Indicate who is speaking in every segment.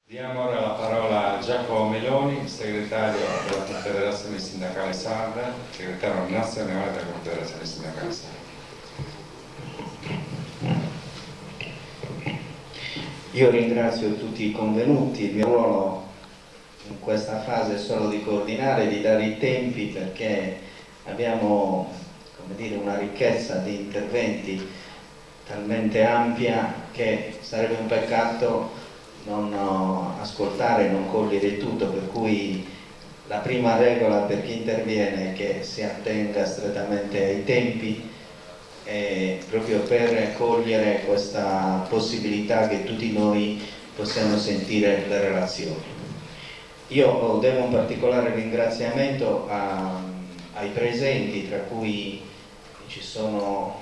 Speaker 1: Diamo ora la parola a Giacomo Meloni, segretario della Confederazione Sindacale Sarda, segretario nazionale della Confederazione Sindacale Sarda.
Speaker 2: Io ringrazio tutti i convenuti. Il mio ruolo in questa fase è solo di coordinare, di dare i tempi, perché abbiamo, come dire, una ricchezza di interventi talmente ampia che sarebbe un peccato non ascoltare, non cogliere tutto, per cui la prima regola per chi interviene è che si attenga strettamente ai tempi, proprio per cogliere questa possibilità che tutti noi possiamo sentire le relazioni. Io devo un particolare ringraziamento ai presenti, tra cui ci sono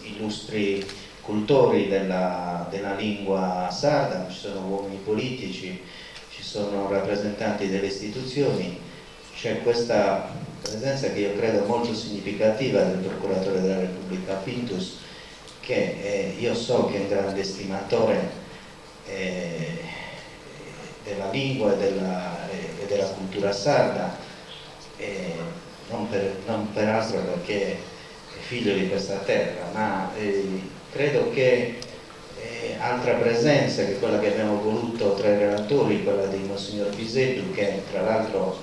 Speaker 2: illustri cultori della lingua sarda, ci sono uomini politici, ci sono rappresentanti delle istituzioni, c'è questa presenza che io credo molto significativa del procuratore della Repubblica Pintus, che io so che è un grande estimatore della lingua e della cultura sarda, non peraltro perché è figlio di questa terra, ma credo che altra presenza, che è quella che abbiamo voluto tra i relatori, quella di Monsignor Pisetto, che tra l'altro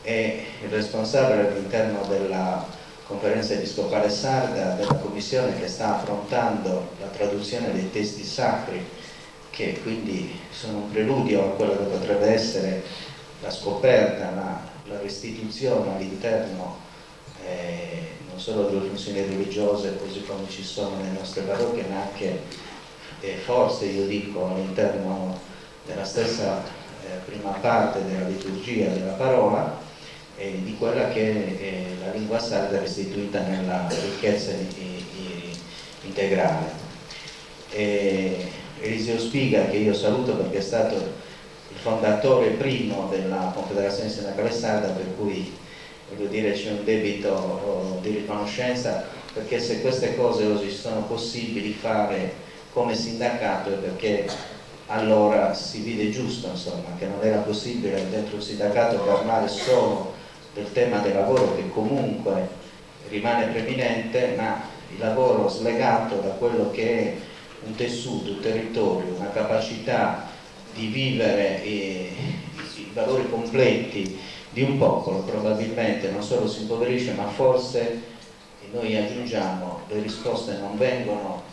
Speaker 2: è il responsabile all'interno della Conferenza Episcopale Sarda, della commissione che sta affrontando la traduzione dei testi sacri, che quindi sono un preludio a quello che potrebbe essere la scoperta, la restituzione all'interno non solo delle funzioni religiose, così come ci sono nelle nostre parrocchie, ma anche forse, io dico, all'interno della stessa prima parte della liturgia della parola, di quella che è la lingua sarda restituita nella ricchezza integrale. Eliseo Spiga, che io saluto perché è stato il fondatore primo della Confederazione Sindacale Sarda, per cui voglio dire c'è un debito di riconoscenza, perché se queste cose oggi sono possibili fare come sindacato è perché allora si vide giusto, insomma, che non era possibile dentro il sindacato parlare solo del tema del lavoro, che comunque rimane preminente, ma il lavoro slegato da quello che è un tessuto, un territorio, una capacità di vivere i valori completi di un popolo, probabilmente non solo si impoverisce, ma forse noi aggiungiamo le risposte non vengono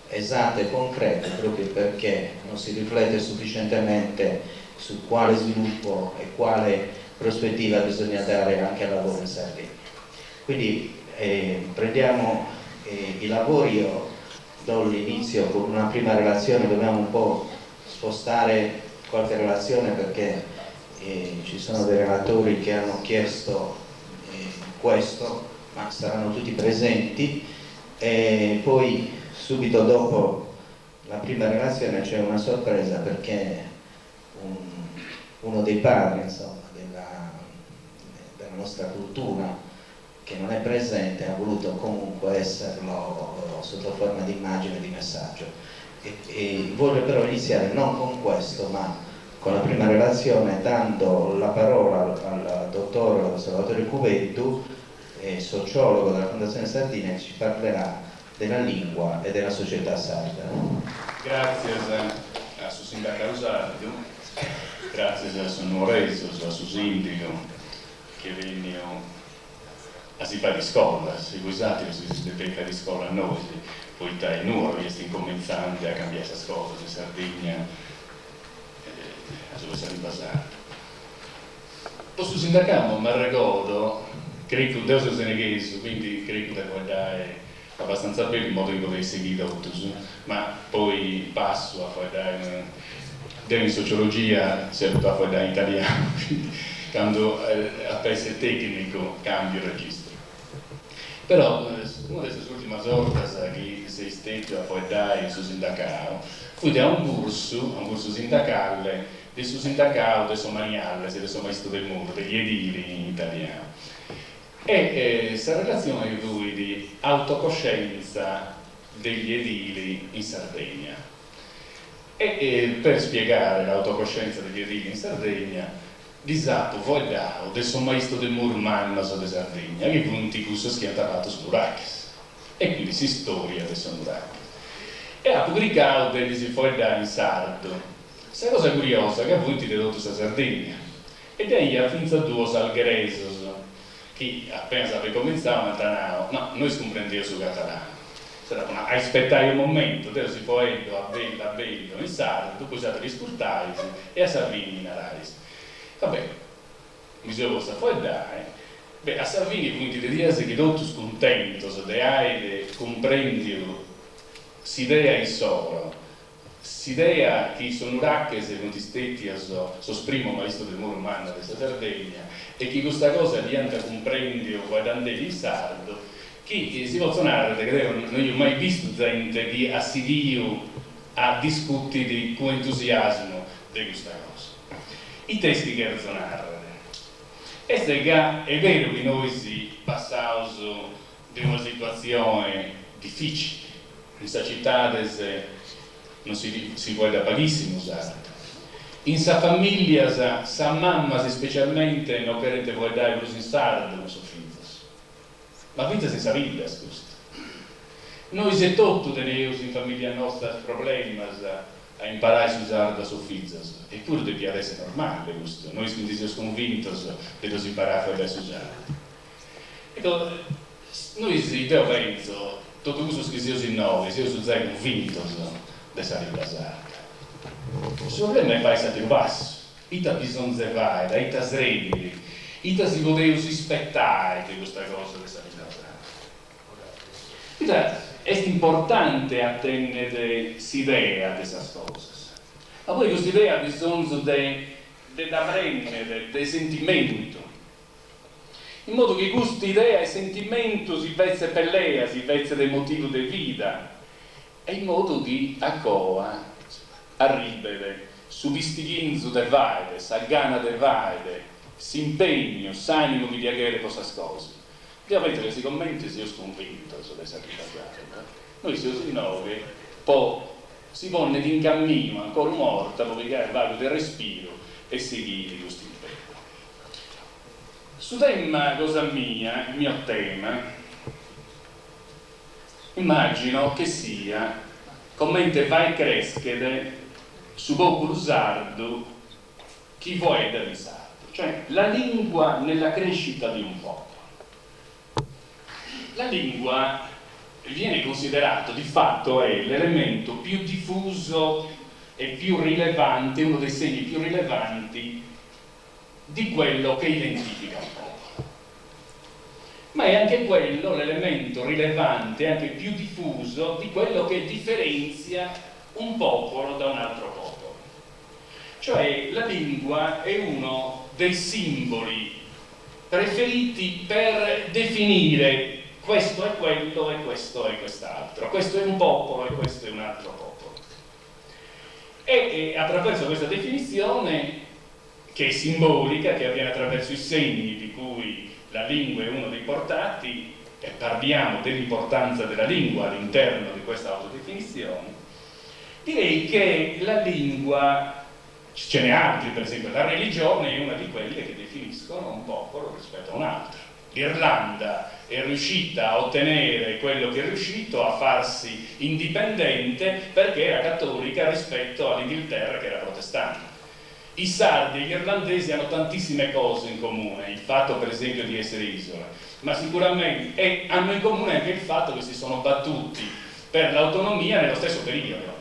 Speaker 2: esatte e concrete, proprio perché non si riflette sufficientemente su quale sviluppo e quale prospettiva bisogna dare anche al lavoro in Sardegna. Quindi prendiamo i lavori. Io do l'inizio con una prima relazione, dobbiamo un po' spostare qualche relazione perché ci sono dei relatori che hanno chiesto questo, ma saranno tutti presenti, e poi subito dopo la prima relazione c'è una sorpresa, perché uno dei padri, insomma, della nostra cultura, che non è presente, ha voluto comunque esserlo sotto forma di immagine, di messaggio. E voglio però iniziare non con questo, ma con la prima relazione, dando la parola al dottor Salvatore Cuvettu, sociologo della Fondazione Sardina, che ci parlerà della lingua e della società sarda.
Speaker 3: Grazie a suo sindacato sardo, grazie a suo nuoreso, a suo sindaco, che vengono a si fare di scuola, se voi sapete, si deve fare di scuola a noi, poi dai nuovi che stiamo cominciando a cambiare queste cose in Sardegna, a dove siamo basati. Posso sindacato, ma ricordo, credo che Deus se ne chiese, quindi credo da guardare abbastanza bene in modo di poter seguire tutto, ma poi passo a fare in sociologia, si è a fare in italiano, quindi quando a pezzo tecnico cambio registro. Però una delle ultime volte che sei stato a fare il suo sindacato, fu da un corso sindacale, del suo sindacato, del suo maniale, del suo maestro del mondo, degli edili in italiano. E questa relazione di lui di autocoscienza degli edili in Sardegna. E per spiegare l'autocoscienza degli edili in Sardegna, disatto vogliamo del sommaistro del Murmannas de Sardegna, che punti questo schiantato su Muracches, e quindi si storia del Muracches. E ha pubblicato degli si foglia in sardo. Questa cosa curiosa che ha punti dedotto a Sardegna, ed è a finza duos al gresos, che appena sapeva cominciare, ma no, noi scomprendeva su catalano. Ma aspettare un momento, adesso si può a bello in sardo, poi usate gli scurtai e a Salvini in Arais. Vabbè, bisogna poi dare. Beh, a Salvini punti di dire che tutti scontenti, de aide, comprendio, si idea in solo, si idea che sono uracche se non ti stetti a primo maestro del Murmannas della Sardegna e che questa cosa diventa comprendio guardando in sardo, che si possono narrare che non ho mai visto gente che assidio a discutere di con entusiasmo di questa cosa. I testi che narrano. E se è vero che noi si passiamo di una situazione difficile, in questa città non si può da pochissimo usare. In sa famiglia, sa mamma specialmente non querete vuoi dare così in sardo, non so figlio. Ma vita senza vita, scusa. Noi se tutto teniamo in famiglia nostra problemi a imparare a usare da soffizzas, eppure deve essere normale questo. Noi quindi siamo convinti di dover imparare a usare. Ecco, noi si penso, tutto questo che siamo in noi, siamo convinti di salire da sarda. Il problema è fare stati basso, ita bisogna fare, ita sregoli, ita si poteva rispettare di questa cosa di salire. È importante attendere l'idea di queste cose, ma poi questa idea ha bisogno di apprendere, del sentimento, in modo che questa idea e sentimento si vesse per lei, si vesse del motivo di vita, e in modo che a coa arrivare su vistighinzo del vaide, sa gana del vaide, si impegno, s'animo di diagere queste cose. Ovviamente questi commenti si sono convinto sulle sacrificate. Noi siamo in nove, poi si pone in cammino ancora morta, poi il vago del respiro e seguire questo impegno. Su tema cosa mia, il mio tema, immagino che sia commenti vai crescere su popolo sardo chi vuoi da sardo, cioè la lingua nella crescita di un popolo. La lingua viene considerato di fatto è l'elemento più diffuso e più rilevante, uno dei segni più rilevanti di quello che identifica un popolo. Ma è anche quello l'elemento rilevante, anche più diffuso, di quello che differenzia un popolo da un altro popolo. Cioè la lingua è uno dei simboli preferiti per definire questo è quello e questo è quest'altro, questo è un popolo e questo è un altro popolo. E attraverso questa definizione, che è simbolica, che avviene attraverso i segni di cui la lingua è uno dei portati, e parliamo dell'importanza della lingua all'interno di questa autodefinizione, direi che la lingua, ce n'è altri, per esempio la religione è una di quelle che definiscono un popolo rispetto a un altro. L'Irlanda è riuscita a ottenere quello che è riuscito, a farsi indipendente perché era cattolica rispetto all'Inghilterra che era protestante. I sardi e gli irlandesi hanno tantissime cose in comune, il fatto per esempio di essere isola, ma sicuramente e hanno in comune anche il fatto che si sono battuti per l'autonomia nello stesso periodo.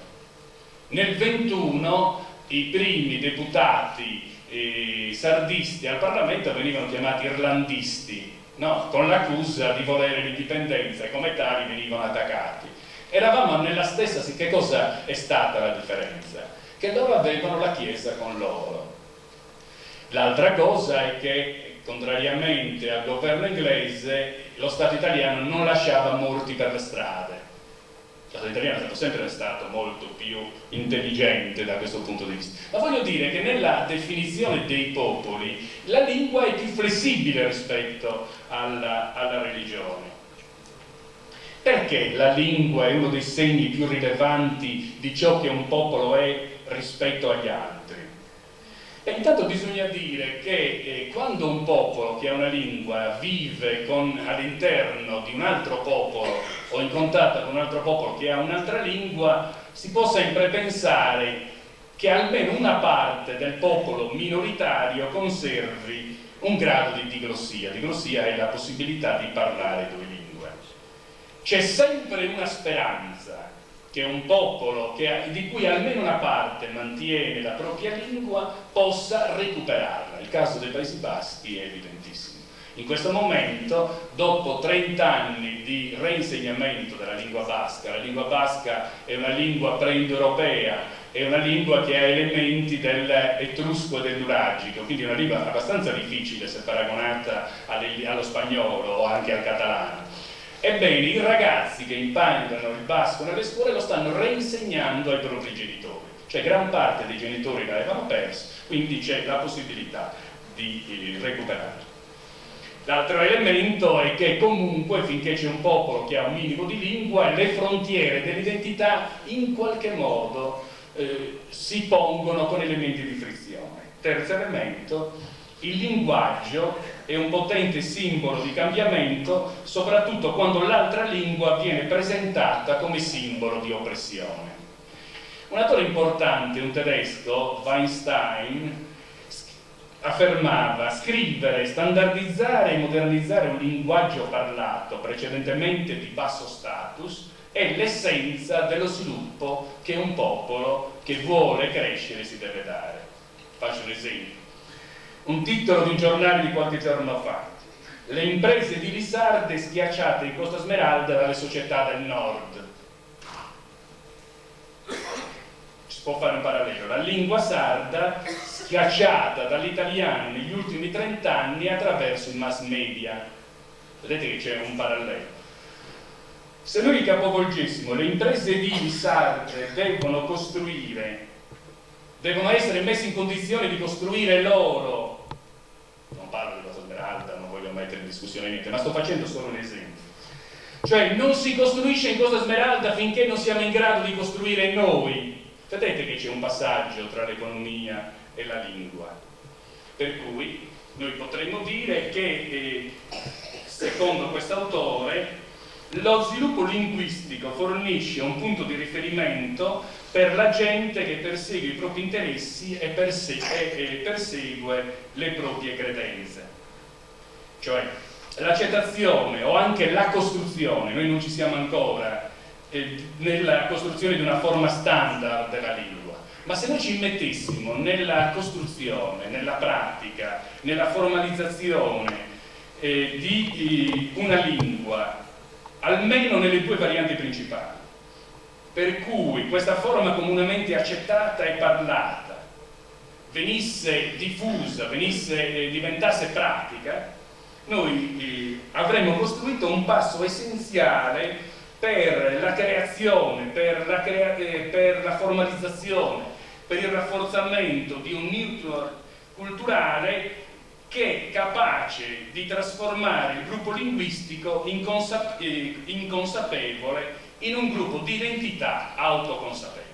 Speaker 3: Nel 21 i primi deputati sardisti al Parlamento venivano chiamati irlandisti, no? Con l'accusa di volere l'indipendenza e come tali venivano attaccati. Eravamo nella stessa, che cosa è stata la differenza? Che loro avevano la Chiesa con loro. L'altra cosa è che, contrariamente al governo inglese, lo Stato italiano non lasciava morti per le strade. Lo Stato italiano è stato sempre stato molto più intelligente da questo punto di vista. Ma voglio dire che nella definizione dei popoli la lingua è più flessibile rispetto alla religione. Perché la lingua è uno dei segni più rilevanti di ciò che un popolo è rispetto agli altri? E intanto bisogna dire che quando un popolo che ha una lingua vive all'interno di un altro popolo o in contatto con un altro popolo che ha un'altra lingua, si può sempre pensare che almeno una parte del popolo minoritario conservi un grado di diglossia. Diglossia è la possibilità di parlare due lingue. C'è sempre una speranza che un popolo di cui almeno una parte mantiene la propria lingua possa recuperarla. Il caso dei Paesi Baschi è evidentissimo. In questo momento, dopo 30 anni di reinsegnamento della lingua basca, la lingua basca è una lingua pre-indoeuropea, è una lingua che ha elementi dell'etrusco e del nuragico, quindi è una lingua abbastanza difficile se paragonata allo spagnolo o anche al catalano. Ebbene, i ragazzi che imparano il basco nelle scuole lo stanno reinsegnando ai propri genitori, cioè gran parte dei genitori l'avevano perso, quindi c'è la possibilità di recuperarlo. L'altro elemento è che comunque finché c'è un popolo che ha un minimo di lingua, le frontiere dell'identità in qualche modo si pongono con elementi di frizione. Terzo elemento, il linguaggio è un potente simbolo di cambiamento, soprattutto quando l'altra lingua viene presentata come simbolo di oppressione. Un autore importante, un tedesco, Weinstein, affermava: scrivere, standardizzare e modernizzare un linguaggio parlato precedentemente di basso status è l'essenza dello sviluppo che un popolo che vuole crescere si deve dare. Faccio un esempio. Un titolo di un giornale di qualche giorno fa: le imprese edili sarde schiacciate in Costa Smeralda dalle società del nord. Si può fare un parallelo: la lingua sarda schiacciata dagli italiani negli ultimi 30 anni attraverso i mass media. Vedete che c'è un parallelo. Se noi capovolgessimo: le imprese edili sarde devono essere messe in condizione di costruire loro, non parlo di Costa Smeralda, non voglio mettere in discussione niente, ma sto facendo solo un esempio, cioè non si costruisce in Costa Smeralda finché non siamo in grado di costruire noi. Vedete che c'è un passaggio tra l'economia e la lingua, per cui noi potremmo dire che secondo quest'autore lo sviluppo linguistico fornisce un punto di riferimento per la gente che persegue i propri interessi e persegue le proprie credenze. Cioè l'accettazione o anche la costruzione, noi non ci siamo ancora nella costruzione di una forma standard della lingua, ma se noi ci mettessimo nella costruzione, nella pratica, nella formalizzazione di una lingua, almeno nelle due varianti principali, per cui questa forma comunemente accettata e parlata venisse diffusa, diventasse pratica, noi avremmo costruito un passo essenziale per la creazione, per la formalizzazione, per il rafforzamento di un network culturale che è capace di trasformare il gruppo linguistico inconsapevole in un gruppo di identità autoconsapevole.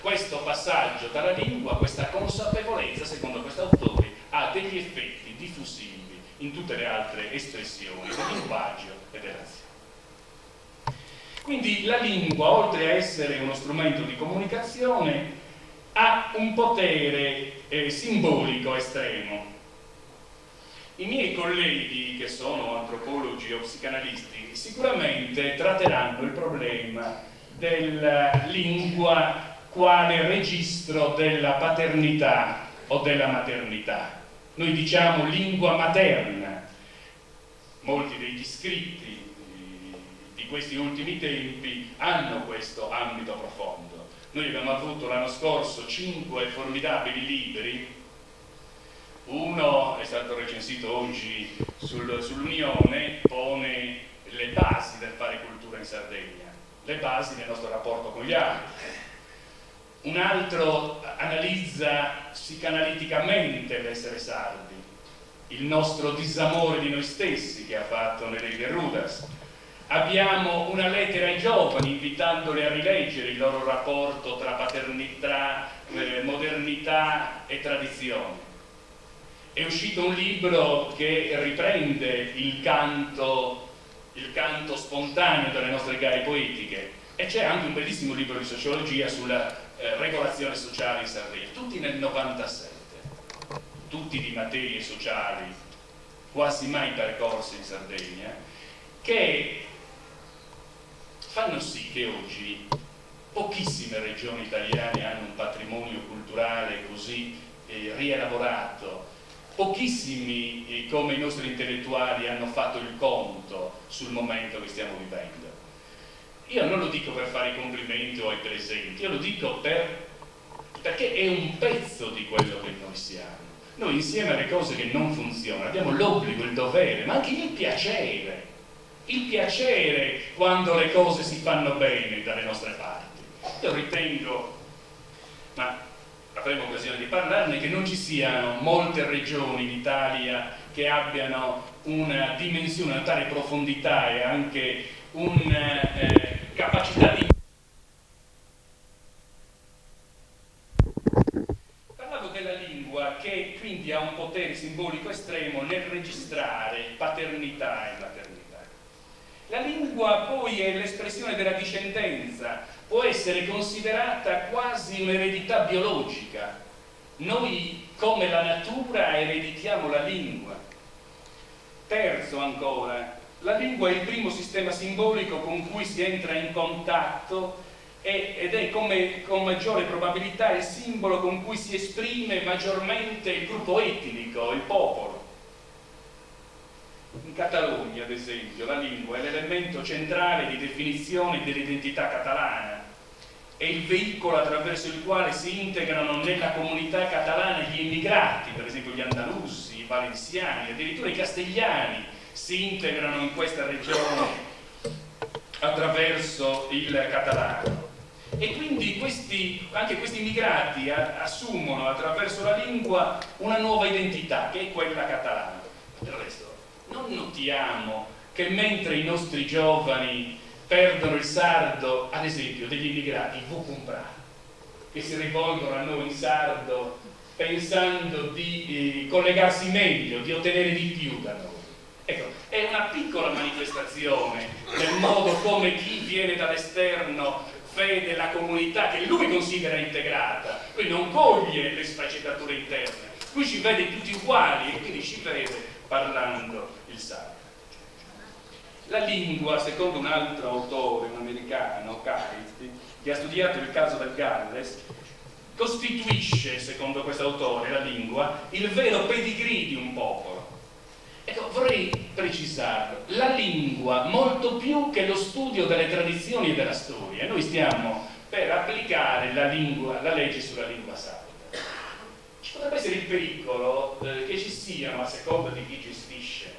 Speaker 3: Questo passaggio dalla lingua, questa consapevolezza, secondo questo autore, ha degli effetti diffusivi in tutte le altre espressioni del linguaggio e dell'azione. Quindi la lingua, oltre a essere uno strumento di comunicazione, ha un potere simbolico estremo. I miei colleghi, che sono antropologi o psicanalisti, sicuramente tratteranno il problema della lingua quale registro della paternità o della maternità. Noi diciamo lingua materna. Molti degli scritti di questi ultimi tempi hanno questo ambito profondo. Noi abbiamo avuto l'anno scorso 5 formidabili libri. Uno è stato recensito oggi sull'Unione, pone le basi del fare cultura in Sardegna, le basi del nostro rapporto con gli altri. Un altro analizza psicanaliticamente l'essere sardi, il nostro disamore di noi stessi che ha fatto Nereide Rudas. Abbiamo una lettera ai giovani invitandoli a rileggere il loro rapporto tra paternità, modernità e tradizione. È uscito un libro che riprende il canto spontaneo delle nostre gare poetiche, e c'è anche un bellissimo libro di sociologia sulla regolazione sociale in Sardegna, tutti nel 97, tutti di materie sociali, quasi mai percorsi in Sardegna, che fanno sì che oggi pochissime regioni italiane hanno un patrimonio culturale così rielaborato, pochissimi come i nostri intellettuali hanno fatto il conto sul momento che stiamo vivendo. Io non lo dico per fare i complimenti o ai presenti, io lo dico perché è un pezzo di quello che noi siamo. Noi insieme alle cose che non funzionano abbiamo l'obbligo, il dovere, ma anche il piacere quando le cose si fanno bene dalle nostre parti. Io ritengo, ma avremo occasione di parlarne, che non ci siano molte regioni in Italia che abbiano una dimensione, una tale profondità e anche una capacità di... Parlavo della lingua, che quindi ha un potere simbolico estremo nel registrare paternità e maternità. La lingua poi è l'espressione della discendenza, può essere considerata quasi un'eredità biologica. Noi, come la natura, ereditiamo la lingua. Terzo ancora, la lingua è il primo sistema simbolico con cui si entra in contatto ed è con maggiore probabilità il simbolo con cui si esprime maggiormente il gruppo etnico, il popolo. In Catalogna, ad esempio, la lingua è l'elemento centrale di definizione dell'identità catalana, è il veicolo attraverso il quale si integrano nella comunità catalana gli immigrati, per esempio gli andalusi, i valenziani, addirittura i castigliani si integrano in questa regione attraverso il catalano. E quindi anche questi immigrati assumono attraverso la lingua una nuova identità, che è quella catalana. Del resto, non notiamo che mentre i nostri giovani perdono il sardo, ad esempio degli immigrati vucumprà, che si rivolgono a noi in sardo pensando di collegarsi meglio, di ottenere di più da noi. Ecco, è una piccola manifestazione del modo come chi viene dall'esterno vede la comunità che lui considera integrata, lui non coglie le sfaccettature interne, lui ci vede tutti uguali e quindi ci vede parlando il sardo. La lingua, secondo un altro autore, un americano, Carity, che ha studiato il caso del Galles, costituisce, secondo questo autore, la lingua il vero pedigree di un popolo. Ecco, vorrei precisarlo, la lingua molto più che lo studio delle tradizioni e della storia. Noi stiamo per applicare la legge sulla lingua sarda. Ci potrebbe essere il pericolo che ci siano, a seconda di chi gestisce,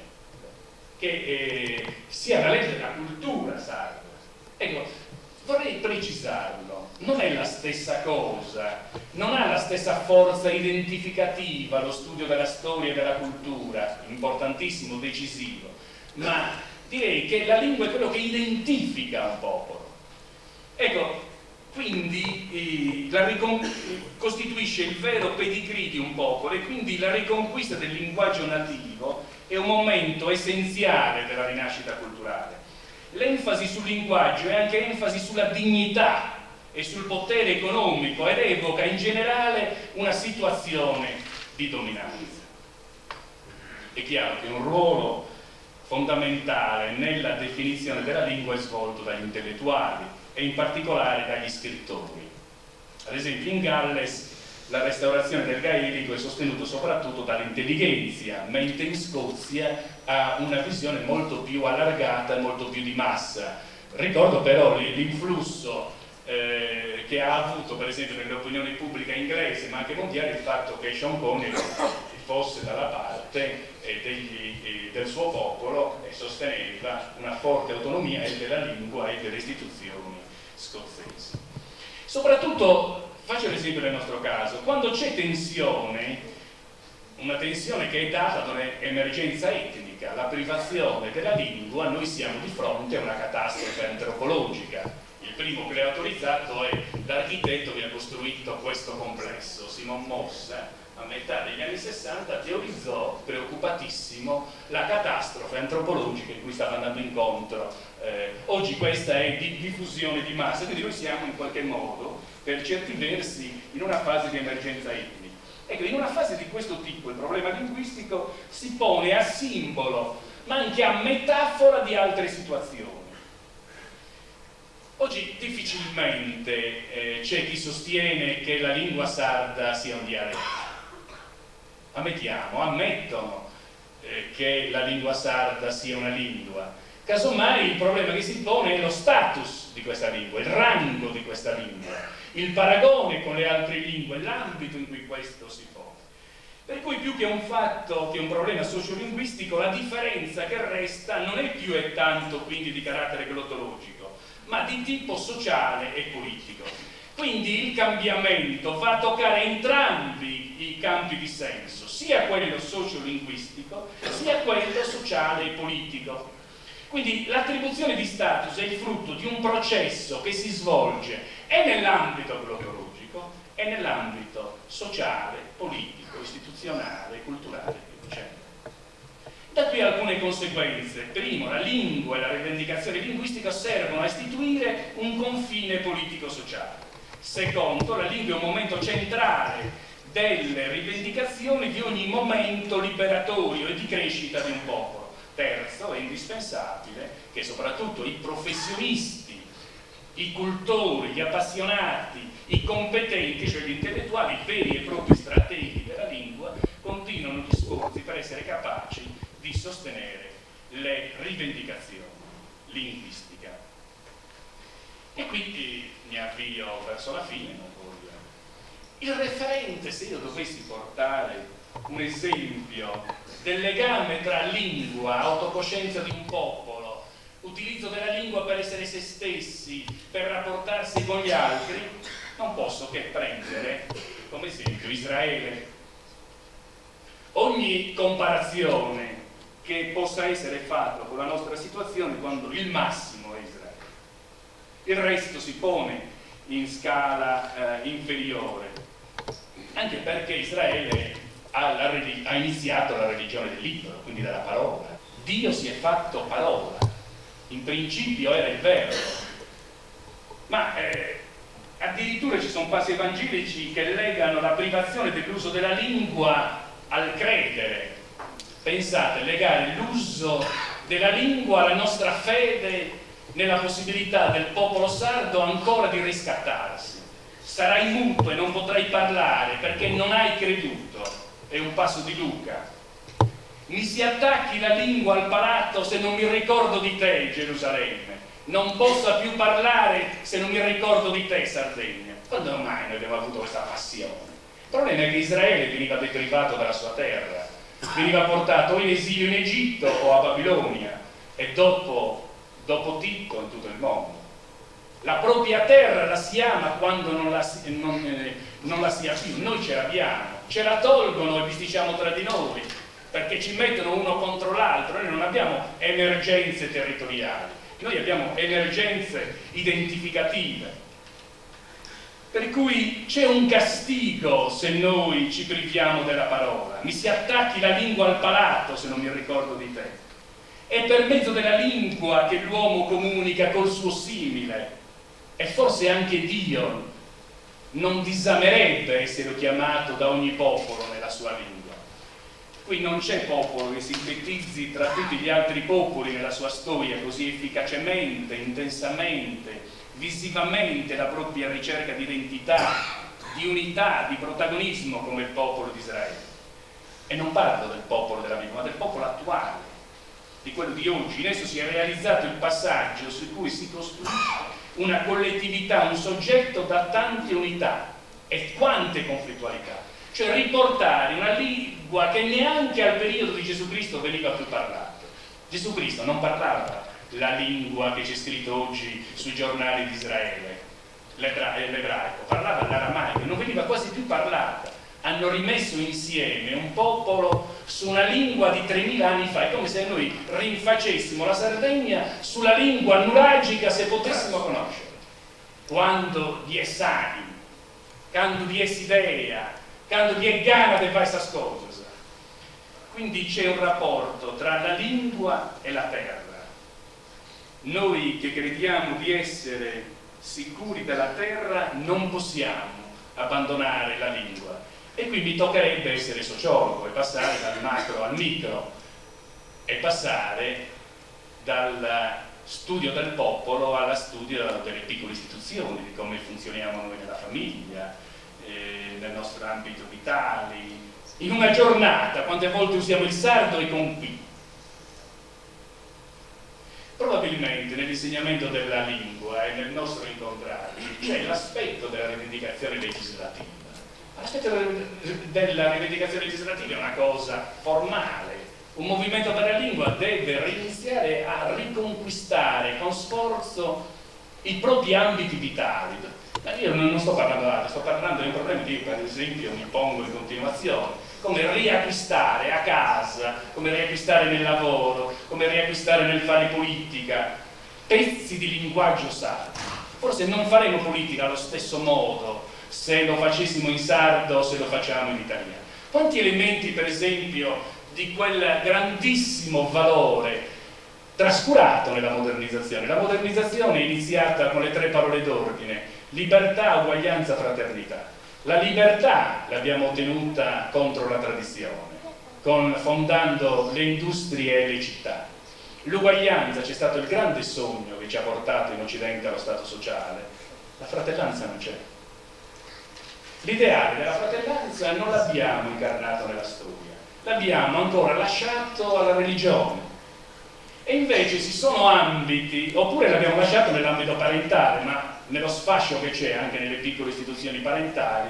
Speaker 3: che sia la legge della cultura sarda. Ecco, vorrei precisarlo, non è la stessa cosa, non ha la stessa forza identificativa lo studio della storia e della cultura, importantissimo, decisivo, ma direi che la lingua è quello che identifica un popolo. Ecco, quindi costituisce il vero pedigree di un popolo e quindi la riconquista del linguaggio nativo è un momento essenziale della rinascita culturale. L'enfasi sul linguaggio è anche enfasi sulla dignità e sul potere economico ed evoca in generale una situazione di dominanza. È chiaro che un ruolo fondamentale nella definizione della lingua è svolto dagli intellettuali e in particolare dagli scrittori. Ad esempio in Galles la restaurazione del gaelico è sostenuto soprattutto dall'intellighenzia, mentre in Scozia ha una visione molto più allargata e molto più di massa. Ricordo però l'influsso che ha avuto per esempio nell'opinione pubblica inglese ma anche mondiale il fatto che Sean Connery fosse dalla parte del suo popolo e sosteneva una forte autonomia e della lingua e delle istituzioni scozzesi. Soprattutto, faccio l'esempio del nostro caso, quando c'è tensione, una tensione che è data da un'emergenza etnica,
Speaker 4: significa la privazione della lingua, noi siamo di fronte a una catastrofe antropologica. Il primo che l'ha autorizzato è l'architetto che ha costruito questo complesso, Simon Mossa. A metà degli anni 60 teorizzò, preoccupatissimo, la catastrofe antropologica in cui stava andando incontro. Oggi questa è di diffusione di massa, quindi noi siamo in qualche modo, per certi versi, in una fase di emergenza etnica. Ecco, in una fase di questo tipo il problema linguistico si pone a simbolo, ma anche a metafora di altre situazioni. Oggi difficilmente c'è chi sostiene che la lingua sarda sia un dialetto. Ammettono che la lingua sarda sia una lingua. Casomai il problema che si pone è lo status di questa lingua, il rango di questa lingua, il paragone con le altre lingue, l'ambito in cui questo si pone. Per cui più che un fatto, che un problema sociolinguistico, la differenza che resta non è più e tanto quindi di carattere glottologico, ma di tipo sociale e politico. Quindi il cambiamento va a toccare entrambi i campi di senso, sia quello sociolinguistico, sia quello sociale e politico. Quindi l'attribuzione di status è il frutto di un processo che si svolge e nell'ambito glottologico e nell'ambito sociale, politico, istituzionale, culturale e via dicendo. Da qui alcune conseguenze. Primo, la lingua e la rivendicazione linguistica servono a istituire un confine politico-sociale. Secondo, la lingua è un momento centrale delle rivendicazioni di ogni momento liberatorio e di crescita di un popolo. Terzo, è indispensabile che soprattutto i professionisti, i cultori, gli appassionati, i competenti, cioè gli intellettuali, i veri e propri strateghi della lingua, continuano gli sforzi per essere capaci di sostenere le rivendicazioni linguistiche. E quindi mi avvio verso la fine, non voglio. Il referente, se io dovessi portare un esempio del legame tra lingua, autocoscienza di un popolo, utilizzo della lingua per essere se stessi, per rapportarsi con gli altri, non posso che prendere come esempio Israele. Ogni comparazione che possa essere fatta con la nostra situazione, quando il massimo è Israele, il resto si pone in scala inferiore, anche perché Israele ha iniziato la religione del libro, quindi della parola. Dio si è fatto parola, in principio era il verbo, ma addirittura ci sono passi evangelici che legano la privazione dell'uso della lingua al credere. Pensate, legare l'uso della lingua alla nostra fede nella possibilità del popolo sardo ancora di riscattarsi. Sarai muto e non potrai parlare perché non hai creduto. È un passo di Luca. Mi si attacchi la lingua al palato se non mi ricordo di te, Gerusalemme. Non possa più parlare se non mi ricordo di te, Sardegna. Quando mai noi abbiamo avuto questa passione? Il problema è che Israele veniva deprivato dalla sua terra, veniva portato o in esilio in Egitto o a Babilonia, e dopo Tito in tutto il mondo. La propria terra la si ama quando non la si ha più. Noi ce l'abbiamo, ce la tolgono e bisticciamo tra di noi, perché ci mettono uno contro l'altro. Noi non abbiamo emergenze territoriali, noi abbiamo emergenze identificative. Per cui c'è un castigo se noi ci priviamo della parola. Mi si attacchi la lingua al palato se non mi ricordo di te. È per mezzo della lingua che l'uomo comunica col suo simile, e forse anche Dio non disamerebbe essere chiamato da ogni popolo nella sua lingua. Qui non c'è popolo che sintetizzi tra tutti gli altri popoli nella sua storia così efficacemente, intensamente, visivamente la propria ricerca di identità, di unità, di protagonismo come il popolo di Israele. E non parlo del popolo della Bibbia, ma del popolo attuale, di quello di oggi. In esso si è realizzato il passaggio su cui si costruisce una collettività, un soggetto da tante unità e quante conflittualità, cioè riportare una lingua che neanche al periodo di Gesù Cristo veniva più parlata. Gesù Cristo non parlava la lingua che c'è scritto oggi sui giornali di Israele, l'ebraico, parlava l'aramaico, non veniva quasi più parlata. Hanno rimesso insieme un popolo su una lingua di 3000 anni fa. È come se noi rinfacessimo la Sardegna sulla lingua nuragica, se potessimo conoscere. Quando di è sani, quando di è idea, quando di è gana di fare queste cose. Quindi c'è un rapporto tra la lingua e la terra. Noi che crediamo di essere sicuri della terra non possiamo abbandonare la lingua, e qui mi toccherebbe essere sociologo e passare dal macro al micro e passare dal studio del popolo allo studio delle piccole istituzioni, di come funzioniamo noi nella famiglia, nel nostro ambito vitale. In una giornata, quante volte usiamo il sardo e con qui? Probabilmente nell'insegnamento della lingua e nel nostro incontrarci c'è l'aspetto della rivendicazione legislativa. L'aspetto della rivendicazione legislativa è una cosa formale. Un movimento per la lingua deve iniziare a riconquistare con sforzo i propri ambiti vitali. Ma io non sto parlando di altro, sto parlando di un problema che io per esempio mi pongo in continuazione. Come riacquistare a casa, come riacquistare nel lavoro, come riacquistare nel fare politica, pezzi di linguaggio sardo. Forse non faremo politica allo stesso modo se lo facessimo in sardo o se lo facciamo in italiano. Quanti elementi, per esempio, di quel grandissimo valore trascurato nella modernizzazione? La modernizzazione è iniziata con le 3 parole d'ordine: libertà, uguaglianza, fraternità. La libertà l'abbiamo ottenuta contro la tradizione, fondando le industrie e le città. L'uguaglianza, c'è stato il grande sogno che ci ha portato in Occidente allo Stato sociale. La fratellanza non c'è. L'ideale della fratellanza non l'abbiamo incarnato nella storia, l'abbiamo ancora lasciato alla religione. E invece ci sono ambiti, oppure l'abbiamo lasciato nell'ambito parentale, ma nello sfascio che c'è anche nelle piccole istituzioni parentali,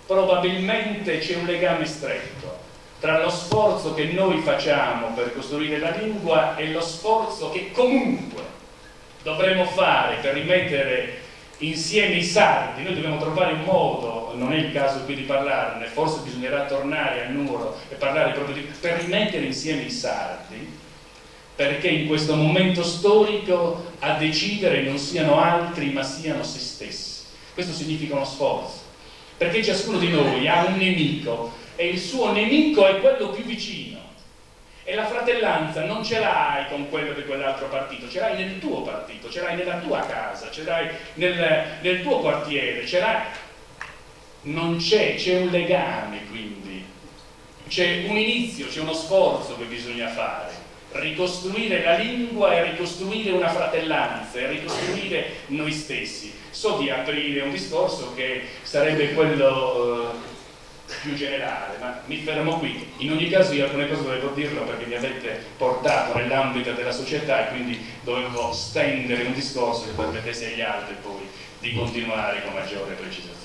Speaker 4: probabilmente c'è un legame stretto tra lo sforzo che noi facciamo per costruire la lingua e lo sforzo che comunque dovremo fare per rimettere insieme i sardi. Noi dobbiamo trovare un modo, non è il caso qui di parlarne, forse bisognerà tornare a Nuoro e parlare proprio per rimettere insieme i sardi, perché in questo momento storico a decidere non siano altri ma siano se stessi. Questo significa uno sforzo, perché ciascuno di noi ha un nemico e il suo nemico è quello più vicino, e la fratellanza non ce l'hai con quello di quell'altro partito, ce l'hai nel tuo partito, ce l'hai nella tua casa, ce l'hai nel tuo quartiere, ce l'hai. Non c'è un legame, quindi c'è un inizio, c'è uno sforzo che bisogna fare: ricostruire la lingua e ricostruire una fratellanza e ricostruire noi stessi. So di aprire un discorso che sarebbe quello più generale, ma mi fermo qui. In ogni caso io alcune cose dovevo dirlo perché mi avete portato nell'ambito della società e quindi dovevo stendere un discorso che permettesse agli altri poi di continuare con maggiore precisazione.